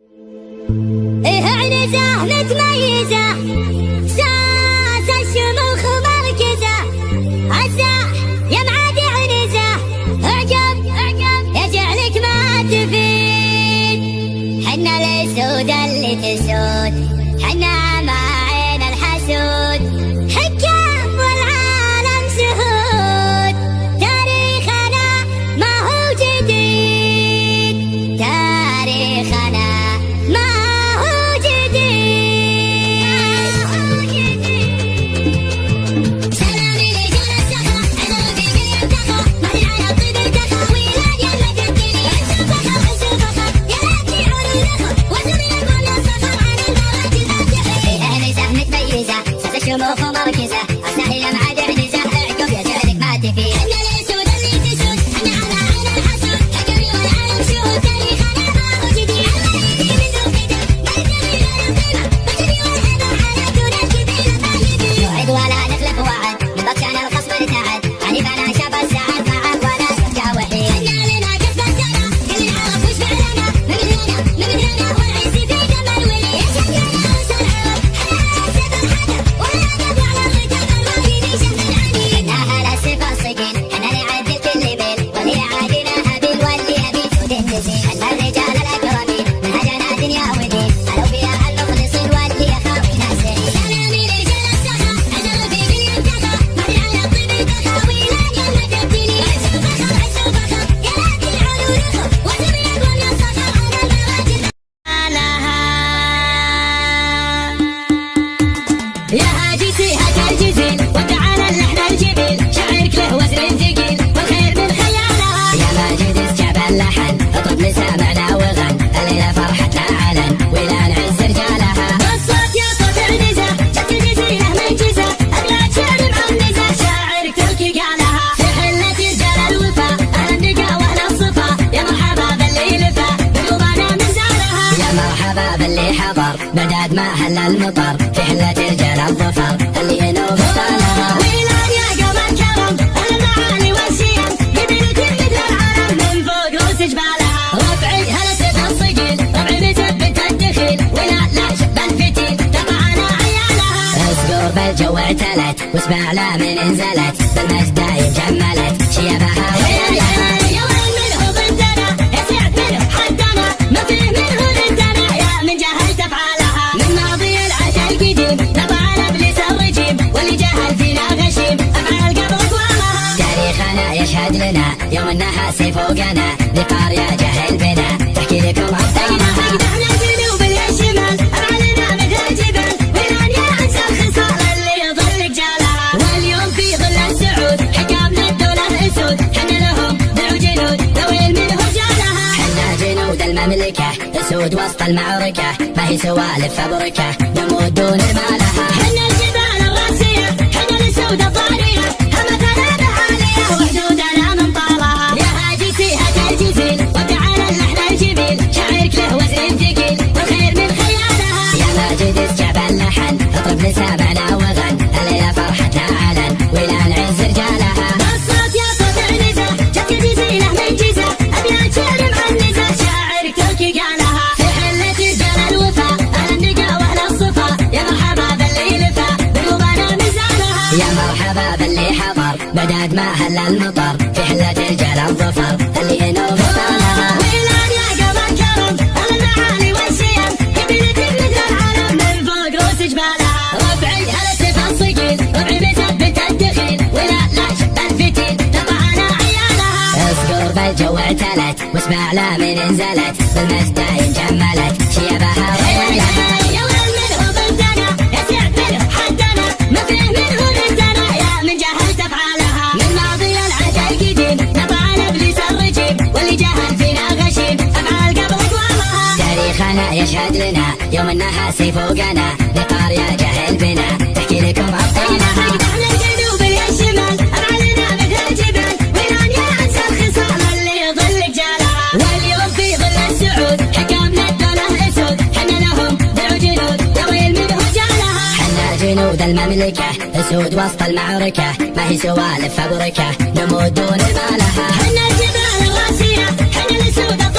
إيه عنزة متميزة ساس الشموخ مركزة عزة يا معادي عنزة اعجب يجعلك ما تفيد حنا الاسود اللي تسود حنا مع عين الحسود حكام والعالم شهود تاريخنا ما هو جديد تاريخنا شموخ مركزة أصحي يا معاد عنزة اعقب يجعلك ما تفيد حنا الاسود اللي تسود حنا على عين الحسود حكم والعالم شهود تاريخنا ما هو جديد عماليني من ذو قدم ما يبتغي غير القيمة بجري والهبة على دون الكبيرة طيبين نوعد ولا نخلف وعد من بطشان الخصم ارتعد عنيفنا شاب السعد معه ولا نرجع وحيد حنا لنا كسب السنة كل العرب وش فعلنا من هنا والعز في دم الولي يشهد لنا وصل عرب حنا سيف الحكم يا هاجسي هاج الجزيل وتعالى اللحن الجميل شعرك له وزن ثقيل والخير من خيالها يا ماجد اسجاب اللحن اطرب لسامعنا وغن الليله فرحتنا علن ولا نعز رجالها بالصوت يا صوت عنزه جت الجزيله منجزه ابيات شعر معنزه شاعرك تلقي قالها في حله رجال الوفا اهل النقا واهل الصفا يا مرحبا باللي لفا قلوبنا من زارها يا مرحبا باللي حضر بداد ما هل المطر في حله رجال الظفر اللي ينوب طالها ويلان يا قوم الكرم اهل المعالي والشيم قبيلة مثل العالم من فوق روس جبالها ربعي هلا سيف الصقيل ربعي مثبت الدخيل ولا لا شب الفتيل تبعنا عيالها اصقر بالجو اعتلت واسمع لا من انزلت بالمجد دايم جملت شيبها وياها يا وين منه ضدنا يا سعد منه حدنا ما فيه منه ضدنا يا من جهل تفعالها من ماضي العهد القديم طبعا ابليس الرجيم واللي جهل فينا غشيم افعال قبل اقوامها تاريخنا يشهد لنا يوم النحاس فوقنا بقارية جهل بنا تحكي لكم ابطالها احنا الجنوب الشمال افعالنا مثل الجبال ويران يا انسى الخصال اللي يظل رجالها واليوم في ظل السعود حكامنا الدولة اسود حنا لهم دعو جنود ذوي منه رجالها حنا جنود المملكة اسود وسط المعركة ما هي سوالف فبركة نموت دون المالها حنا الجبال الراسية حنا الاسود الضارية همتنا بحالية وحدودنا من طالها يا هاجسي هاج الجزيل وتعالى اللحن الجميل شعرك له وزن ثقيل والخير من خيالها يا ماجد اسجاب اللحن اطرب لسامعنا وغن الليله فرحتنا علن ولا نعز رجالها بالصوت يا صوت عنزه جت الجزيله منجزه ابيات شعر معنزه شاعرك تلقي قالها في حله رجال الوفا اهل النقا واهل الصفا يا مرحبا باللي لفا قلوبنا مزارها يا مرحبا باللي حضر بداد ما هل المطر في حله رجال الظفر اللي ينوب طالها ويلان يا قوم الكرم اهل المعالي والشيم قبيلة مثل العالم من فوق روس جبالها ربعي هلا سيف الصقيل ربعي مثبت الدخيل ولا لا شب الفتيل تبعنا عيالها اصقر بالجو اعتلت واسمع لا من انزلت بالمجد دايم جملت شيبها وياها يا وين منه ضدنا يا سعد منه حدنا ما فيه منه ضدنا يا من جهل تفعالها من ماضي العهد القديم طبعا ابليس الرجيم واللي جهل فينا غشيم افعال قبل اقوامها تاريخنا يشهد لنا يوم النحاس فوقنا بقارية جهل بنا تحكي لكم ابطالها احنا الجنوب الشمال افعالنا مثل الجبال ويران يا انسى الخصال اللي يظل رجالها واليوم في ظل السعود حكامنا الدولة اسود حنا لهم دعو جنود ذوي منه رجالها حنا جنود المملكة اسود وسط المعركة ما هي سوالف فبركة نموت دون المالها حنا الجبال الراسية حنا الاسود